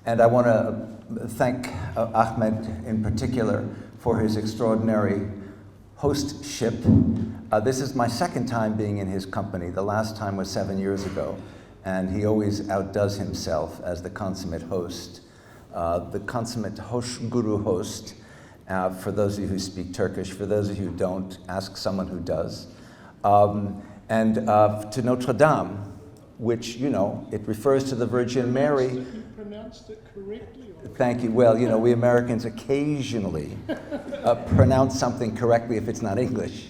And I want to thank Ahmed in particular for his extraordinary hostship. This is my second time being in his company. The last time was 7 years ago, and he always outdoes himself as the consummate host. The consummate guru host, for those of you who speak Turkish. For those of you who don't, ask someone who does. And to Notre Dame, which, you know, it refers to the Virgin Mary. You pronounced it correctly? Thank you. Well, you know, we Americans occasionally pronounce something correctly if it's not English.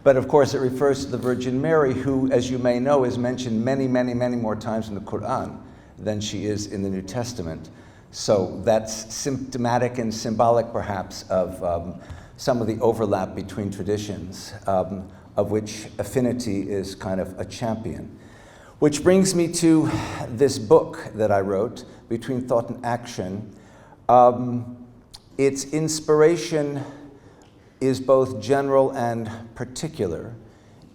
But of course, it refers to the Virgin Mary, who, as you may know, is mentioned many, many, many more times in the Quran than she is in the New Testament. So that's symptomatic and symbolic, perhaps, of some of the overlap between traditions, of which Affinity is kind of a champion. Which brings me to this book that I wrote, Between Thought and Action. Its inspiration is both general and particular.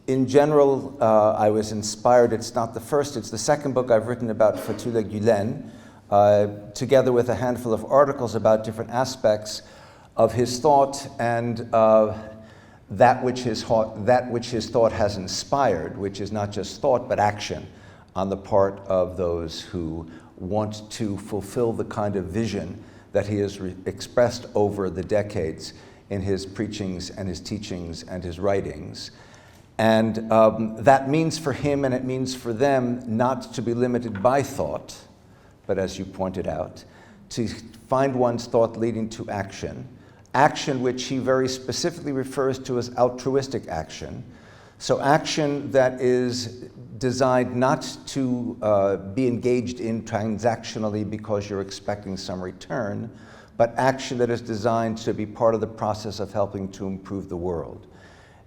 In general, I was inspired. It's not the first, it's the second book I've written about Fethullah Gulen, together with a handful of articles about different aspects of his thought and that which his thought has inspired, which is not just thought, but action on the part of those who want to fulfill the kind of vision that he has expressed over the decades in his preachings and his teachings and his writings. And that means for him and it means for them not to be limited by thought, but as you pointed out, to find one's thought leading to action. Action which he very specifically refers to as altruistic action. So action that is designed not to be engaged in transactionally because you're expecting some return, but action that is designed to be part of the process of helping to improve the world.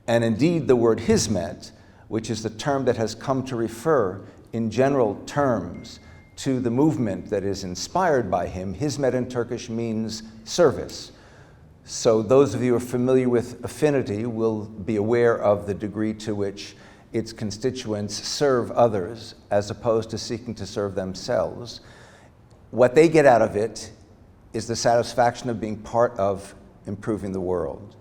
And indeed, the word Hizmet, which is the term that has come to refer in general terms to the movement that is inspired by him, Hizmet in Turkish means service. So those of you who are familiar with Affinity will be aware of the degree to which its constituents serve others as opposed to seeking to serve themselves. What they get out of it is the satisfaction of being part of improving the world.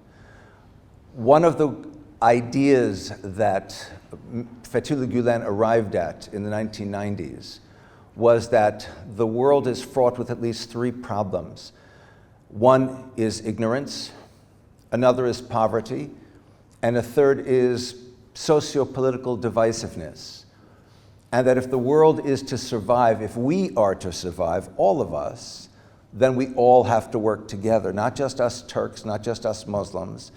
One of the ideas that Fethullah Gulen arrived at in the 1990s was that the world is fraught with at least three problems. One is ignorance, another is poverty, and a third is socio-political divisiveness. And that if the world is to survive, if we are to survive, all of us, then we all have to work together, not just us Turks, not just us Muslims,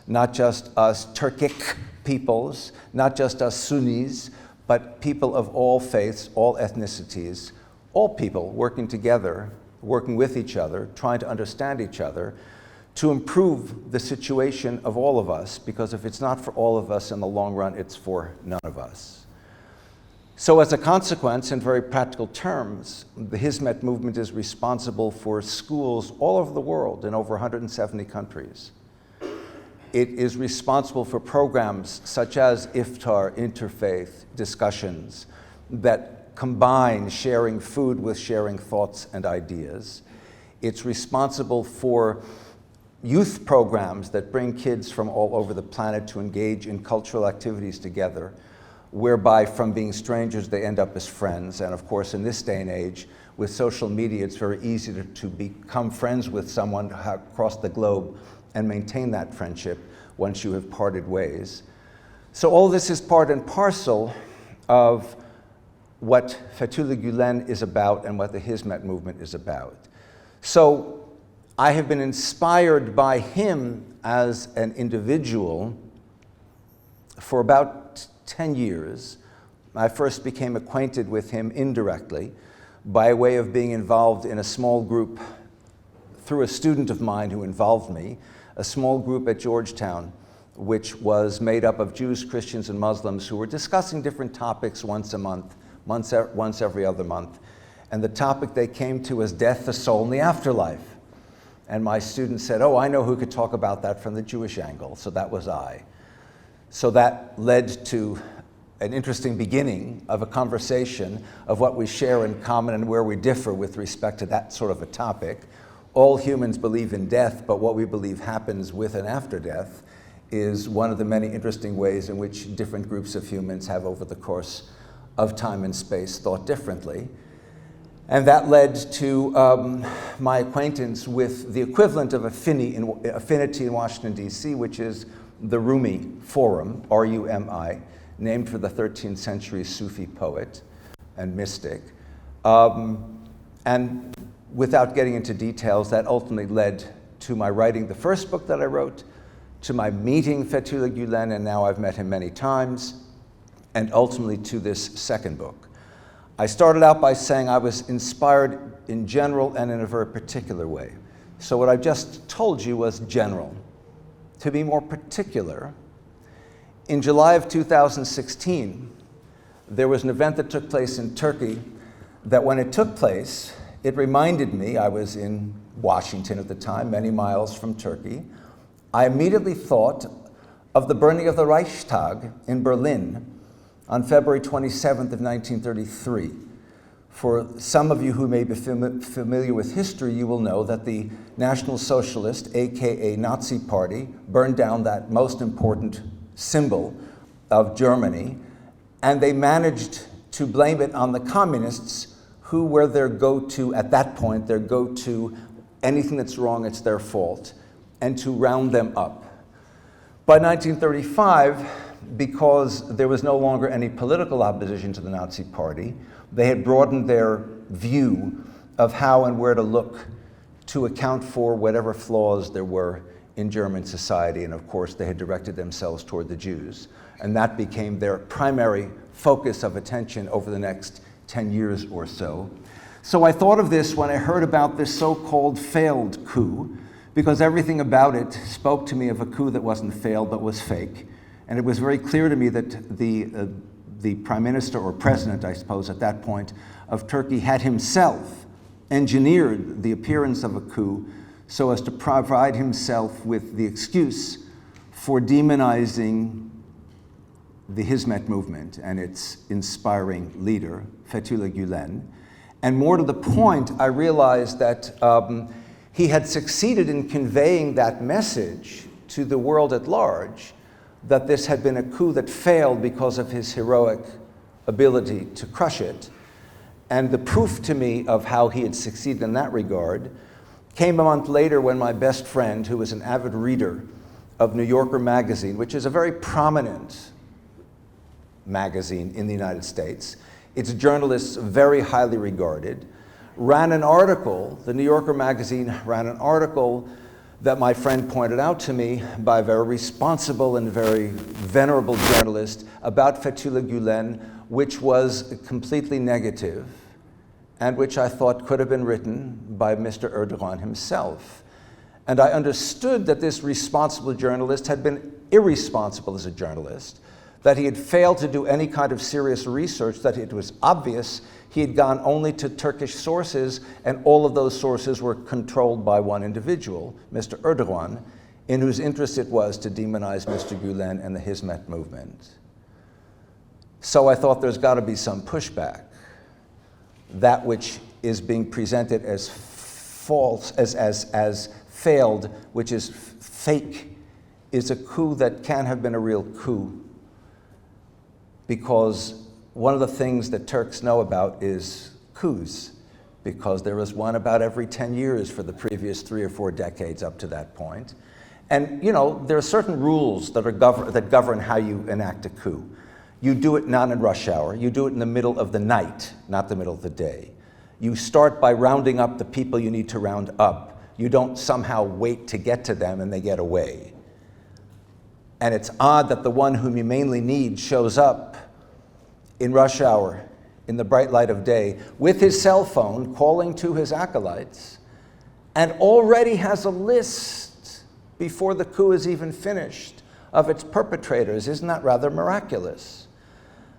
not just us Turkic peoples, not just us Sunnis, but people of all faiths, all ethnicities, all people working together, working with each other, trying to understand each other, to improve the situation of all of us, because if it's not for all of us in the long run, it's for none of us. So as a consequence, in very practical terms, the Hizmet movement is responsible for schools all over the world in over 170 countries. It is responsible for programs such as Iftar, interfaith discussions that combine sharing food with sharing thoughts and ideas. It's responsible for youth programs that bring kids from all over the planet to engage in cultural activities together, whereby from being strangers they end up as friends. And of course, in this day and age, with social media, it's very easy to become friends with someone across the globe and maintain that friendship once you have parted ways. So all this is part and parcel of what Fethullah Gulen is about and what the Hizmet movement is about. So I have been inspired by him as an individual for about 10 years. I first became acquainted with him indirectly by way of being involved in a small group through a student of mine who involved me, a small group at Georgetown, which was made up of Jews, Christians, and Muslims who were discussing different topics once a month, once every other month. And the topic they came to was death, the soul, and the afterlife. And my student said, oh, I know who could talk about that from the Jewish angle. So that was I. So that led to an interesting beginning of a conversation of what we share in common and where we differ with respect to that sort of a topic. All humans believe in death, but what we believe happens with and after death is one of the many interesting ways in which different groups of humans have, over the course of time and space, thought differently. And that led to my acquaintance with the equivalent of Affinity in Washington, D.C., which is the Rumi Forum, R-U-M-I, named for the 13th century Sufi poet and mystic. And without getting into details, that ultimately led to my writing the first book that I wrote, to my meeting Fethullah Gulen, and now I've met him many times, and ultimately to this second book. I started out by saying I was inspired in general and in a very particular way. So what I just told you was general. To be more particular, in July of 2016, there was an event that took place in Turkey that when it took place, it reminded me, I was in Washington at the time, many miles from Turkey. I immediately thought of the burning of the Reichstag in Berlin on February 27th of 1933. For some of you who may be familiar with history, you will know that the National Socialist, aka Nazi Party, burned down that most important symbol of Germany, and they managed to blame it on the communists, who were their go-to, at that point, their go-to, anything that's wrong, it's their fault, and to round them up. By 1935, because there was no longer any political opposition to the Nazi Party, they had broadened their view of how and where to look to account for whatever flaws there were in German society, and of course they had directed themselves toward the Jews, and that became their primary focus of attention over the next 10 years or so. So I thought of this when I heard about this so-called failed coup, because everything about it spoke to me of a coup that wasn't failed but was fake. And it was very clear to me that the prime minister, or president, I suppose, at that point, of Turkey had himself engineered the appearance of a coup so as to provide himself with the excuse for demonizing the Hizmet Movement and its inspiring leader, Fethullah Gulen. And more to the point, I realized that he had succeeded in conveying that message to the world at large, that this had been a coup that failed because of his heroic ability to crush it. And the proof to me of how he had succeeded in that regard came a month later when my best friend, who was an avid reader of New Yorker magazine, which is a very prominent magazine in the United States, its journalists very highly regarded, ran an article, the New Yorker magazine ran an article that my friend pointed out to me by a very responsible and very venerable journalist about Fethullah Gulen, which was completely negative, and which I thought could have been written by Mr. Erdogan himself. And I understood that this responsible journalist had been irresponsible as a journalist, that he had failed to do any kind of serious research, that it was obvious he had gone only to Turkish sources, and all of those sources were controlled by one individual, Mr. Erdogan, in whose interest it was to demonize Mr. Gulen and the Hizmet movement. So I thought there's got to be some pushback. That which is being presented as false, as failed, which is fake, is a coup that can have been a real coup. Because one of the things that Turks know about is coups, because there was one about every 10 years for the previous 3 or 4 decades up to that point. And you know, there are certain rules that govern how you enact a coup. You do it not in rush hour. You do it in the middle of the night, not the middle of the day. You start by rounding up the people you need to round up. You don't somehow wait to get to them and they get away. And it's odd that the one whom you mainly need shows up in rush hour, in the bright light of day, with his cell phone, calling to his acolytes, and already has a list before the coup is even finished of its perpetrators. Isn't that rather miraculous?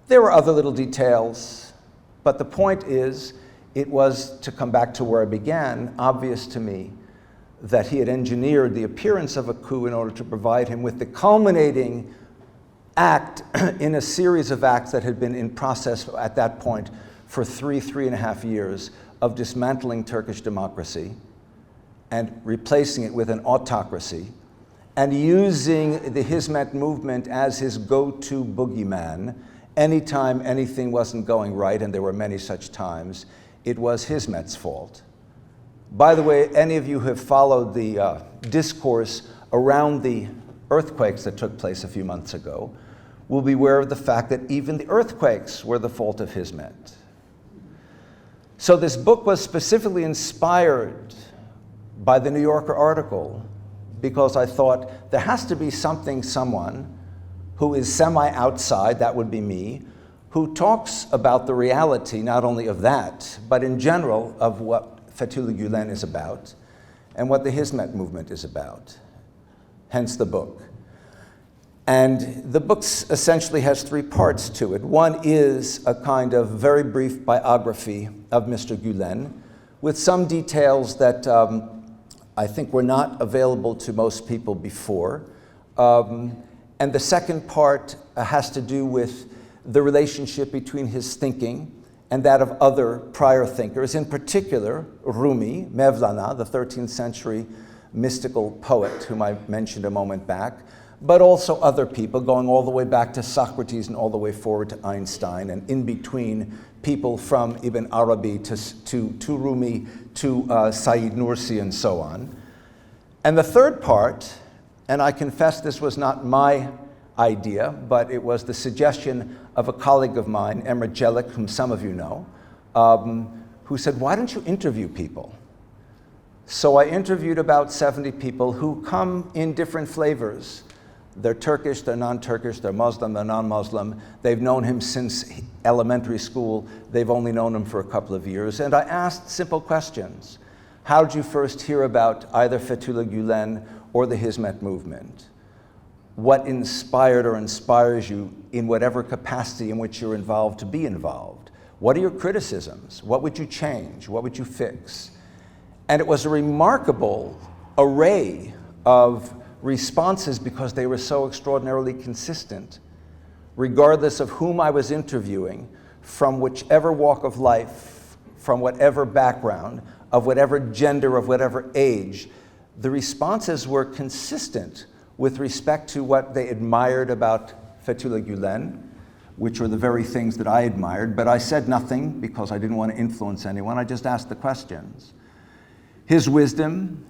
There were other little details, but the point is, it was, to come back to where I began, obvious to me that he had engineered the appearance of a coup in order to provide him with the culminating act in a series of acts that had been in process at that point for 3.5 years of dismantling Turkish democracy and replacing it with an autocracy, and using the Hizmet movement as his go-to boogeyman. Anytime anything wasn't going right, and there were many such times, it was Hizmet's fault. By the way, any of you who have followed the discourse around the earthquakes that took place a few months ago will be aware of the fact that even the earthquakes were the fault of Hizmet. So this book was specifically inspired by the New Yorker article because I thought there has to be someone who is semi-outside, that would be me, who talks about the reality not only of that, but in general of what Fethullah Gulen is about and what the Hizmet movement is about, hence the book. And the book essentially has 3 parts to it. One is a kind of very brief biography of Mr. Gulen with some details that I think were not available to most people before. And the second part has to do with the relationship between his thinking and that of other prior thinkers, in particular Rumi, Mevlana, the 13th century mystical poet whom I mentioned a moment back, but also other people going all the way back to Socrates and all the way forward to Einstein, and in between people from Ibn Arabi to Rumi to Sayyid Nursi and so on. And the third part, and I confess this was not my idea, but it was the suggestion of a colleague of mine, Emma Jellick, whom some of you know, who said, why don't you interview people? So I interviewed about 70 people who come in different flavors. They're Turkish, they're non-Turkish, they're Muslim, they're non-Muslim. They've known him since elementary school. They've only known him for a couple of years. And I asked simple questions. How did you first hear about either Fethullah Gulen or the Hizmet movement? What inspired or inspires you in whatever capacity in which you're involved to be involved? What are your criticisms? What would you change? What would you fix? And it was a remarkable array of responses because they were so extraordinarily consistent, regardless of whom I was interviewing, from whichever walk of life, from whatever background, of whatever gender, of whatever age. The responses were consistent with respect to what they admired about Fethullah Gulen, which were the very things that I admired, but I said nothing because I didn't want to influence anyone. I just asked the questions. His wisdom,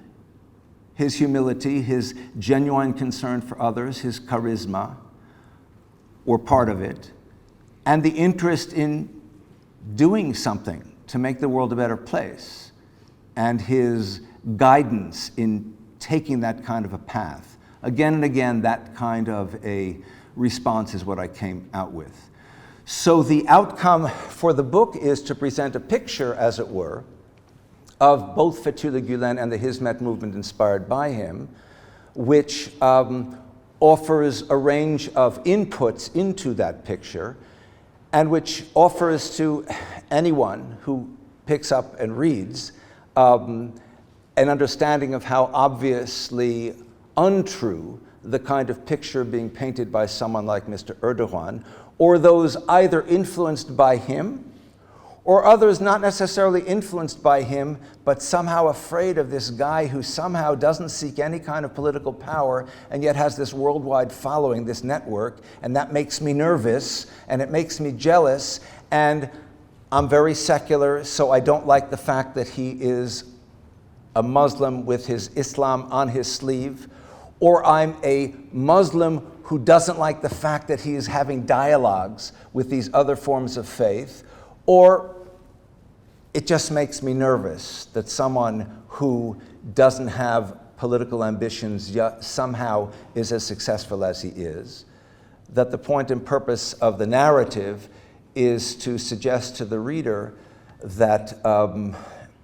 his humility, his genuine concern for others, his charisma were part of it, and the interest in doing something to make the world a better place, and his guidance in taking that kind of a path. Again and again, that kind of a response is what I came out with. So the outcome for the book is to present a picture, as it were, of both Fethullah Gulen and the Hizmet movement inspired by him, which offers a range of inputs into that picture, and which offers to anyone who picks up and reads an understanding of how obviously untrue the kind of picture being painted by someone like Mr. Erdogan, or those either influenced by him or others not necessarily influenced by him, but somehow afraid of this guy who somehow doesn't seek any kind of political power and yet has this worldwide following, this network, and that makes me nervous, and it makes me jealous, and I'm very secular, so I don't like the fact that he is a Muslim with his Islam on his sleeve, or I'm a Muslim who doesn't like the fact that he is having dialogues with these other forms of faith, or it just makes me nervous that someone who doesn't have political ambitions yet somehow is as successful as he is. That the point and purpose of the narrative is to suggest to the reader that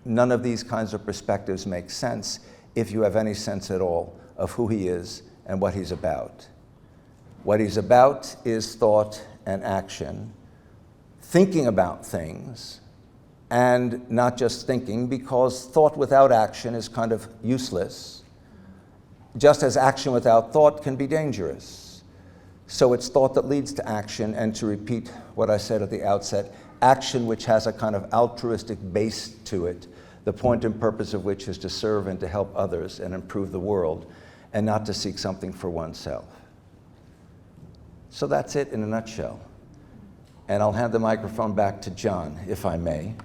none of these kinds of perspectives make sense if you have any sense at all of who he is and what he's about. What he's about is thought and action, thinking about things, and not just thinking, because thought without action is kind of useless, just as action without thought can be dangerous. So it's thought that leads to action, and to repeat what I said at the outset, action which has a kind of altruistic base to it, the point and purpose of which is to serve and to help others and improve the world, and not to seek something for oneself. So that's it in a nutshell. And I'll hand the microphone back to John, if I may.